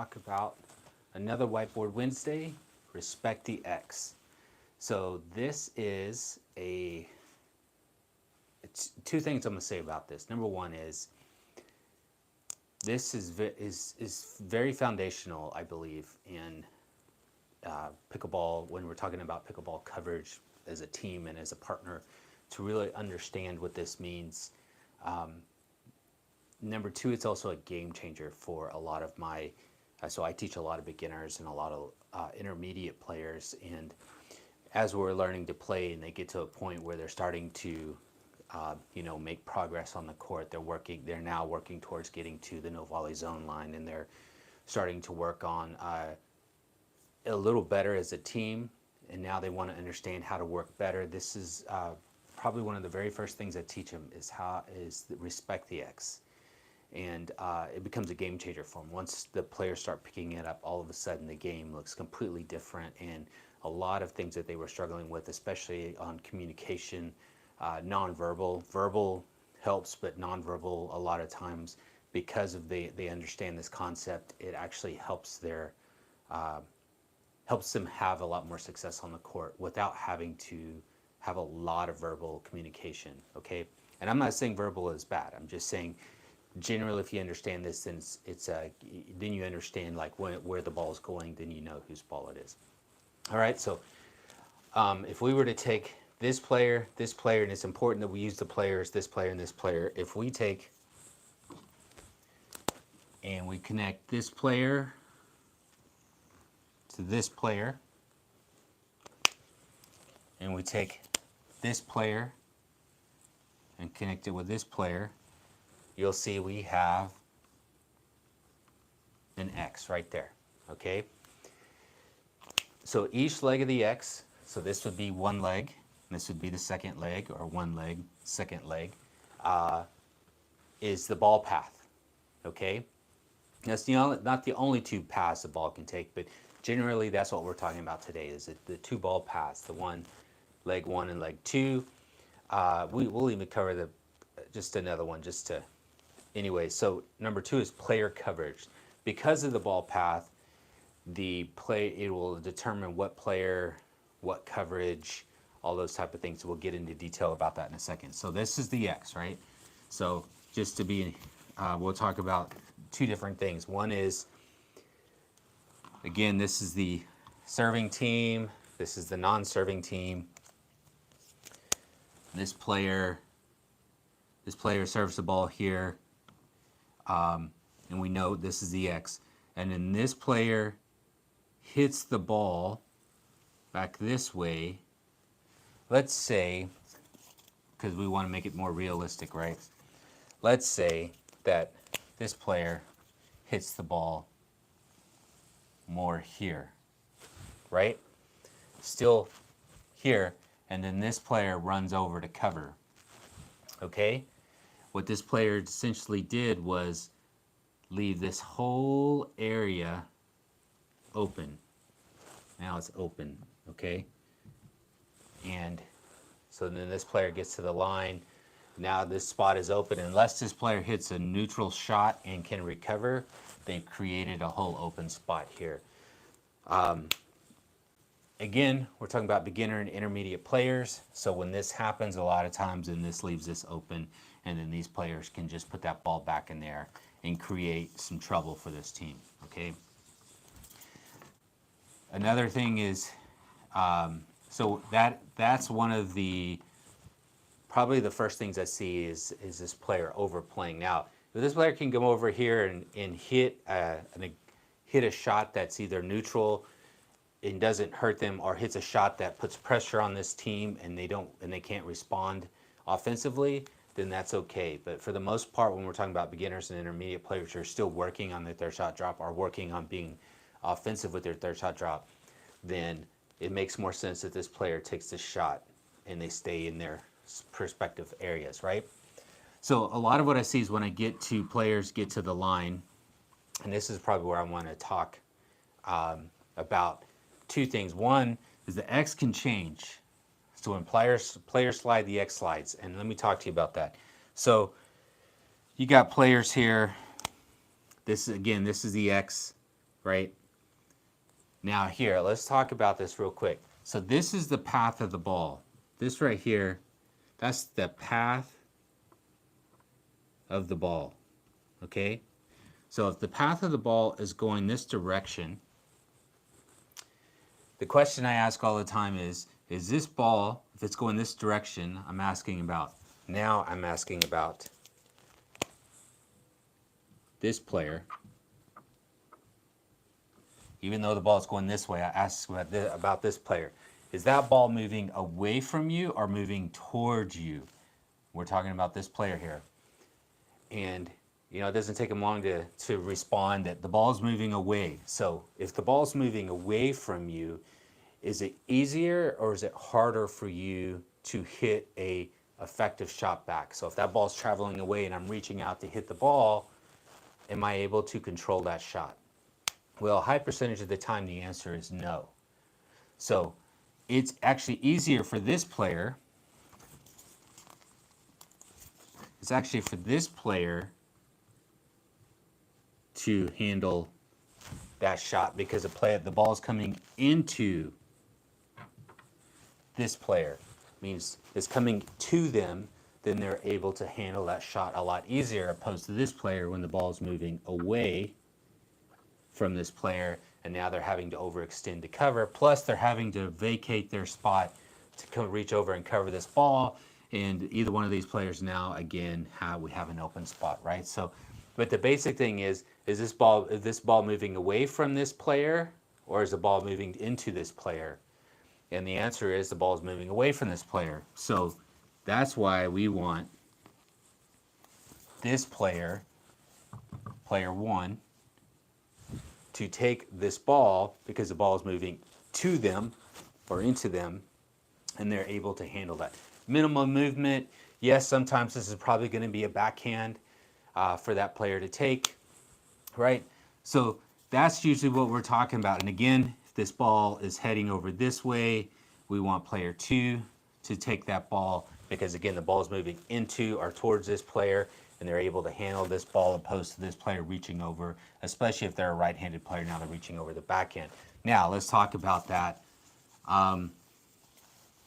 talk about another Whiteboard Wednesday, Respect the X. So this is it's two things I'm going to say about this. Number one is this is very foundational, I believe, in pickleball when we're talking about pickleball coverage as a team and as a partner to really understand what this means. Number two, it's also a game changer for a lot of my, so I teach a lot of beginners and a lot of intermediate players, and as we're learning to play and they get to a point where they're starting to make progress on the court, they're now working towards getting to the no volley zone line, and they're starting to work on a little better as a team, and now they want to understand how to work better. This is probably one of the very first things I teach them is respect the X. And it becomes a game changer for them. Once the players start picking it up, all of a sudden the game looks completely different, and a lot of things that they were struggling with, especially on communication, nonverbal. Verbal helps, but nonverbal a lot of times, because of they understand this concept, it actually helps them have a lot more success on the court without having to have a lot of verbal communication, okay? And I'm not saying verbal is bad. I'm just saying generally, if you understand this, then then you understand like where the ball is going, then you know whose ball it is. All right, so if we were to take this player, and it's important that we use the players, this player and this player. If we take and we connect this player to this player, and we take this player and connect it with this player, you'll see we have an X right there, okay? So each leg of the X, so this would be one leg, and this would be the second leg, or one leg, second leg, is the ball path, okay? That's not the only two paths the ball can take, but generally that's what we're talking about today, is the two ball paths, the leg one and leg two. We'll even cover just another one just to, anyway. So number two is player coverage. Because of the ball path, it will determine what player, what coverage, all those type of things. We'll get into detail about that in a second. So this is the X, right? So just to be, we'll talk about two different things. One is, again, this is the serving team. This is the non-serving team. This player serves the ball here, and we know this is the X. And then this player hits the ball back this way. Let's say, because we want to make it more realistic, right? Let's say that this player hits the ball more here, right? Still here, and then this player runs over to cover, okay? What this player essentially did was leave this whole area open. Now it's open, okay? And so then this player gets to the line. Now this spot is open. Unless this player hits a neutral shot and can recover, they've created a whole open spot here. Again, we're talking about beginner and intermediate players. So when this happens, a lot of times, then this leaves this open, and then these players can just put that ball back in there and create some trouble for this team, okay? Another thing is, so that's one of probably the first things I see is this player overplaying. Now, if this player can come over here and hit a shot that's either neutral and doesn't hurt them, or hits a shot that puts pressure on this team and they can't respond offensively, then that's okay. But for the most part, when we're talking about beginners and intermediate players who are still working on their third shot drop, or working on being offensive with their third shot drop, then it makes more sense that this player takes this shot and they stay in their respective areas, right? So a lot of what I see is when I get to players get to the line, and this is probably where I want to talk about two things. One is the X can change. So when players slide, the X slides. And let me talk to you about that. So you got players here. This is the X. right? Now here, let's talk about this real quick. So this is the path of the ball. This right here, that's the path of the ball, okay? So if the path of the ball is going this direction, the question I ask all the time is this ball, if it's going this direction, I'm asking about this player. Even though the ball is going this way, I ask about this player. Is that ball moving away from you or moving towards you? We're talking about this player here. And it doesn't take them long to respond that the ball's moving away. So if the ball's moving away from you, is it easier or is it harder for you to hit a effective shot back? So if that ball's traveling away and I'm reaching out to hit the ball, am I able to control that shot? Well, a high percentage of the time the answer is no. So it's actually easier for this player. It's actually for this player to handle that shot because the ball is coming into this player. Means it's coming to them, then they're able to handle that shot a lot easier opposed to this player when the ball is moving away from this player and now they're having to overextend to cover, plus they're having to vacate their spot to reach over and cover this ball, and either one of these players now again we have an open spot, right? So but the basic thing is this ball moving away from this player or is the ball moving into this player? And the answer is the ball is moving away from this player. So that's why we want this player, player one, to take this ball because the ball is moving to them or into them and they're able to handle that. Minimum movement, yes, sometimes this is probably going to be a backhand for that player to take, right? So that's usually what we're talking about. And again, if this ball is heading over this way, we want player two to take that ball because again, the ball is moving into or towards this player and they're able to handle this ball opposed to this player reaching over, especially if they're a right-handed player, now they're reaching over the backhand. Now, let's talk about that.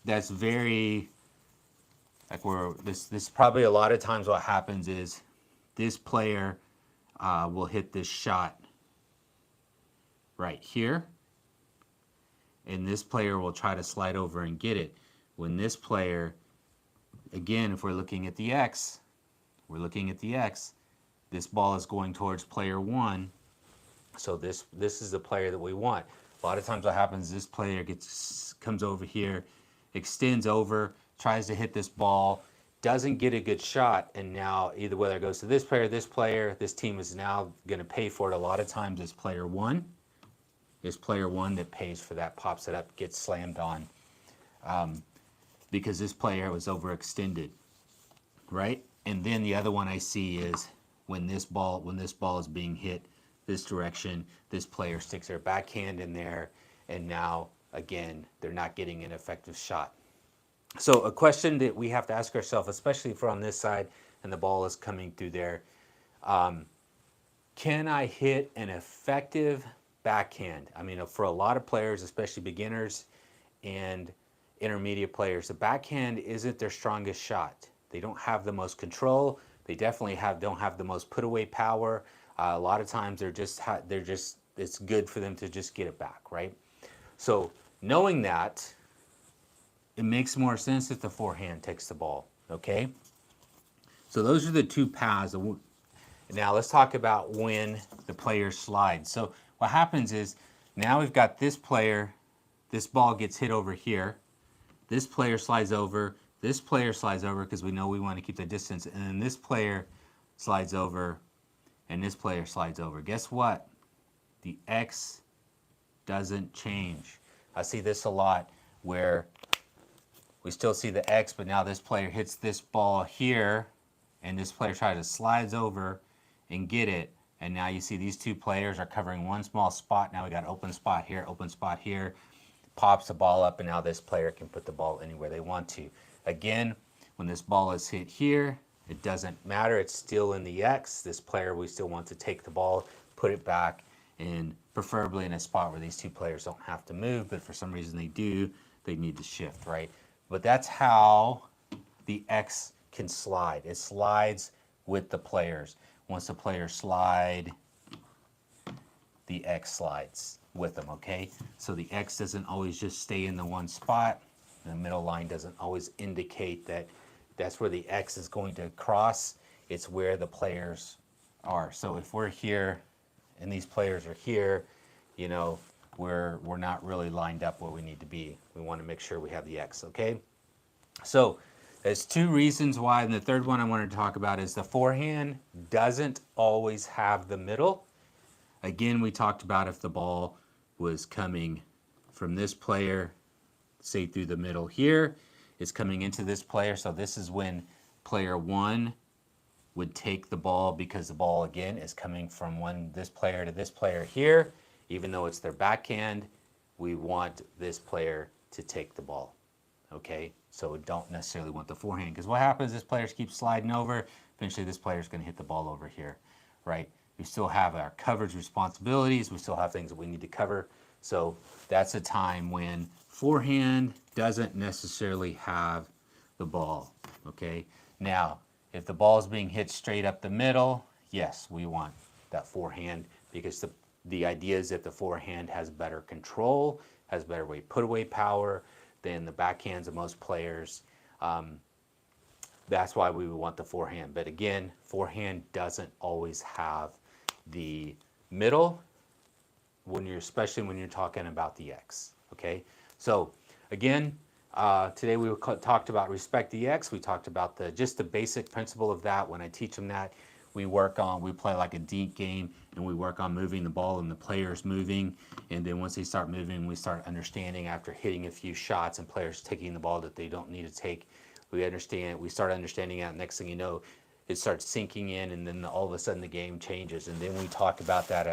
That's very, this probably a lot of times what happens is this player will hit this shot right here, and this player will try to slide over and get it. When this player, again, if we're looking at the X, this ball is going towards player one, so this is the player that we want. A lot of times what happens is this player comes over here, extends over, tries to hit this ball, doesn't get a good shot, and now either whether it goes to this player, this team is now going to pay for it. A lot of times it's player one. It's player one that pays for that, pops it up, gets slammed on, because this player was overextended, right? And then the other one I see is when this ball is being hit this direction, this player sticks their backhand in there, and now again they're not getting an effective shot. So a question that we have to ask ourselves, especially if we're on this side and the ball is coming through there, can I hit an effective backhand? I mean, for a lot of players, especially beginners and intermediate players, the backhand isn't their strongest shot. They don't have the most control. They definitely don't have the most put away power. A lot of times it's good for them to just get it back, right? So knowing that, it makes more sense if the forehand takes the ball, okay? So those are the two paths. Now let's talk about when the player slides. So what happens is now we've got this player, this ball gets hit over here, this player slides over, this player slides over because we know we want to keep the distance, and then this player slides over, and this player slides over. Guess what? The X doesn't change. I see this a lot where we still see the X, but now this player hits this ball here, and this player tries to slides over and get it, and now you see these two players are covering one small spot. Now we got open spot here, pops the ball up, and now this player can put the ball anywhere they want to. Again, when this ball is hit here, it doesn't matter. It's still in the X. This player, we still want to take the ball, put it back, and preferably in a spot where these two players don't have to move, but for some reason they do, they need to shift, right? But that's how the X can slide. It slides with the players. Once the players slide, the X slides with them, okay? So the X doesn't always just stay in the one spot. The middle line doesn't always indicate that that's where the X is going to cross. It's where the players are. So if we're here and these players are here, you know, we're not really lined up where we need to be. We want to make sure we have the X, okay? So there's two reasons why, and the third one I wanted to talk about is the forehand doesn't always have the middle. Again, we talked about if the ball was coming from this player, say through the middle here, it's coming into this player. So this is when player one would take the ball, because the ball again is coming from this player to this player here. Even though it's their backhand, we want this player to take the ball. Okay, so we don't necessarily want the forehand, because what happens is players keep sliding over. Eventually this player is going to hit the ball over here, right? We still have our coverage responsibilities. We still have things that we need to cover. So that's a time when forehand doesn't necessarily have the ball, okay? Now, if the ball is being hit straight up the middle, yes, we want that forehand, because the idea is that the forehand has better control, has better put away power than the backhands of most players. That's why we would want the forehand. But again, forehand doesn't always have the middle, especially when you're talking about the X. Okay, so again, today we talked about respect the X. We talked about just the basic principle of that. When I teach them that, we play like a deke game, and we work on moving the ball and the players moving. And then once they start moving, we start understanding, after hitting a few shots and players taking the ball that they don't need to take, we start understanding that. Next thing you know, it starts sinking in, and then all of a sudden the game changes. And then we talk about that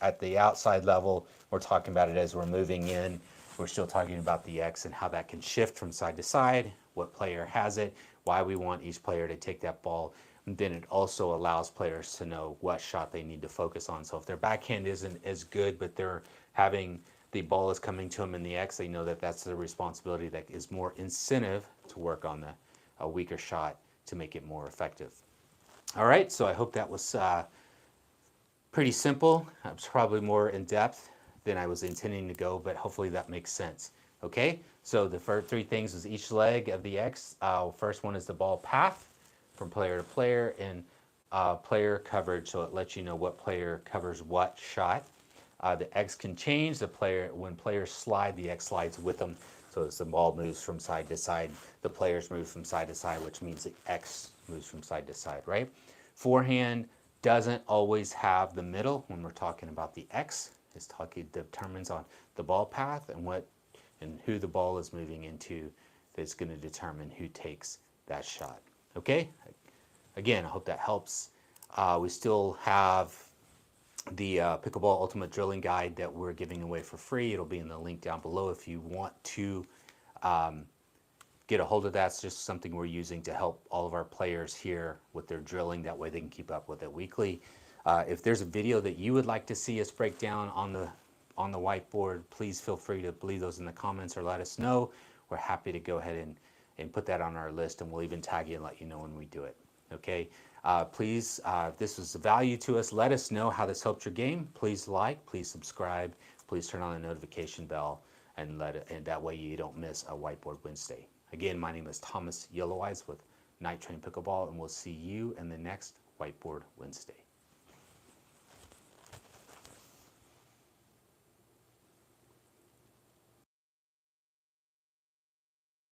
at the outside level. We're talking about it as we're moving in. We're still talking about the X and how that can shift from side to side, what player has it, why we want each player to take that ball. And then it also allows players to know what shot they need to focus on. So if their backhand isn't as good, but the ball is coming to them in the X, they know that that's the responsibility, that is more incentive to work on a weaker shot to make it more effective. All right, so I hope that was pretty simple. It was probably more in depth than I was intending to go, but hopefully that makes sense. Okay, so the first three things is each leg of the X. First one is the ball path from player to player, and player coverage, so it lets you know what player covers what shot. The X can change. When players slide, the X slides with them. So as the ball moves from side to side, the players move from side to side, which means the X moves from side to side, right? Forehand doesn't always have the middle when we're talking about the X. Determines on the ball path and who the ball is moving into. That's going to determine who takes that shot. Okay? Again, I hope that helps. We still have the Pickleball Ultimate Drilling Guide that we're giving away for free. It'll be in the link down below if you want to get a hold of that. It's just something we're using to help all of our players here with their drilling. That way they can keep up with it weekly. If there's a video that you would like to see us break down on the whiteboard, please feel free to leave those in the comments or let us know. We're happy to go ahead and put that on our list, and we'll even tag you and let you know when we do it. Okay? Please, if this was of value to us, let us know how this helped your game. Please please subscribe, please turn on the notification bell, and that way you don't miss a Whiteboard Wednesday. Again, my name is Thomas Yelloweyes with Night Train Pickleball, and we'll see you in the next Whiteboard Wednesday.